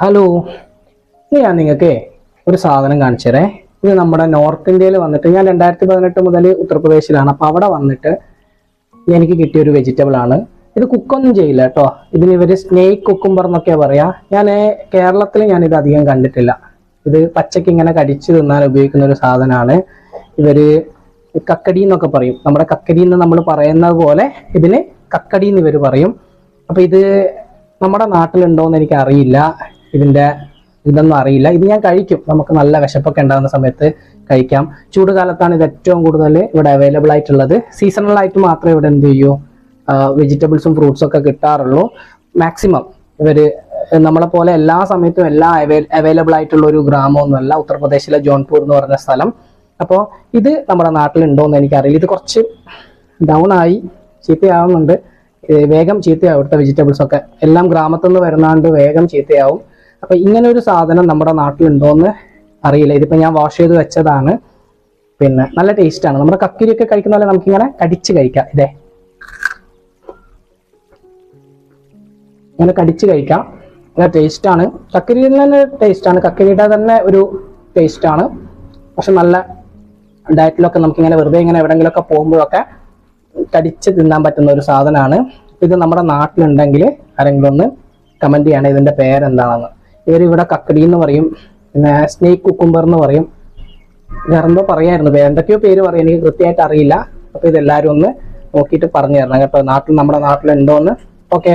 Hello, ഇനി ഞാൻ നിങ്ങൾക്ക് ഒരു സാധനം കാണിച്ചു തരേ. ഇത് നമ്മുടെ നോർത്ത് ഇന്ത്യയിൽ വന്നിട്ട് ഞാൻ 2018 മുതൽ ഉത്തർപ്രദേശിലാണ്. അപ്പോൾ അവിടെ വന്നിട്ട് എനിക്ക് കിട്ടിയ ഒരു വെജിറ്റബിൾ ആണ്. ഇത് കുക്കൊന്നും ചെയ്യില്ല കേട്ടോ. ഇതിന് ഇവർ സ്നേക്ക് കുക്കുംബർ എന്നൊക്കെ പറയാ. ഞാൻ കേരളത്തിൽ ഞാനിത് അധികം കണ്ടിട്ടില്ല. ഇത് പച്ചക്ക് ഇങ്ങനെ കടിച്ച് തിന്നാൻ ഉപയോഗിക്കുന്ന ഒരു സാധനമാണ്. ഇവര് കക്കടി എന്നൊക്കെ പറയും. നമ്മുടെ കക്കടി എന്ന് നമ്മൾ പറയുന്നത് പോലെ ഇതിന് കക്കടി എന്ന് ഇവർ പറയും. അപ്പോൾ ഇത് നമ്മുടെ നാട്ടിലുണ്ടോയെന്ന് എനിക്ക് അറിയില്ല. ഇതിൻ്റെ ഇതൊന്നും അറിയില്ല. ഇത് ഞാൻ കഴിക്കും. നമുക്ക് നല്ല വിശപ്പൊക്കെ ഉണ്ടാകുന്ന സമയത്ത് കഴിക്കാം. ചൂട് കാലത്താണ് ഇത് ഏറ്റവും കൂടുതൽ ഇവിടെ അവൈലബിൾ ആയിട്ടുള്ളത്. സീസണൽ ആയിട്ട് മാത്രമേ ഇവിടെ എന്ത് ചെയ്യൂ വെജിറ്റബിൾസും ഫ്രൂട്ട്സും ഒക്കെ കിട്ടാറുള്ളൂ. മാക്സിമം ഇവര് നമ്മളെ പോലെ എല്ലാ സമയത്തും എല്ലാം അവൈലബിൾ ആയിട്ടുള്ള ഒരു ഗ്രാമമൊന്നുമല്ല ഉത്തർപ്രദേശിലെ ജോൺപൂർ എന്ന് പറഞ്ഞ സ്ഥലം. അപ്പോൾ ഇത് നമ്മുടെ നാട്ടിലുണ്ടോയെന്ന് എനിക്കറിയില്ല. ഇത് കുറച്ച് ഡൗൺ ആയി ചീത്തയാവുന്നുണ്ട്. വേഗം ചീത്തയാവും. ഇവിടുത്തെ വെജിറ്റബിൾസ് ഒക്കെ എല്ലാം ഗ്രാമത്തിൽ നിന്ന് വരുന്നാണ്ട് വേഗം ചീത്തയാവും. അപ്പൊ ഇങ്ങനെ ഒരു സാധനം നമ്മുടെ നാട്ടിലുണ്ടോയെന്ന് അറിയില്ല. ഇതിപ്പോ ഞാൻ വാഷ് ചെയ്ത് വെച്ചതാണ്. പിന്നെ നല്ല ടേസ്റ്റ് ആണ്. നമ്മുടെ കക്കിരിയൊക്കെ കഴിക്കുന്ന പോലെ നമുക്കിങ്ങനെ കടിച്ച് കഴിക്കാം. ഇങ്ങനെ കടിച്ച് കഴിക്കാം. നല്ല ടേസ്റ്റ് ആണ്. കക്കിരി തന്നെ ടേസ്റ്റ് ആണ്. കക്കിരിയുടെ തന്നെ ഒരു ടേസ്റ്റ് ആണ്. പക്ഷെ നല്ല ഡയറ്റിലൊക്കെ നമുക്കിങ്ങനെ വെറുതെ ഇങ്ങനെ എവിടെങ്കിലുമൊക്കെ പോകുമ്പോഴൊക്കെ കടിച്ച് തിന്നാൻ പറ്റുന്ന ഒരു സാധനമാണ്. ഇത് നമ്മുടെ നാട്ടിലുണ്ടെങ്കിൽ ആരെങ്കിലും ഒന്ന് കമന്റ് ചെയ്യണം ഇതിന്റെ പേരെന്താണെന്ന്. ഇവരിവിടെ കക്കടി എന്ന് പറയും, പിന്നെ സ്നേക്ക് കുക്കുംബർ എന്ന് പറയും. വേറെന്തോ പറയായിരുന്നു, എന്തൊക്കെയോ പേര് പറയും, എനിക്ക് കൃത്യമായിട്ട് അറിയില്ല. അപ്പൊ ഇതെല്ലാവരും ഒന്ന് നോക്കിയിട്ട് പറഞ്ഞു തരണം കേട്ടോ, നമ്മുടെ നാട്ടിലുണ്ടോ എന്ന്. ഓക്കെ.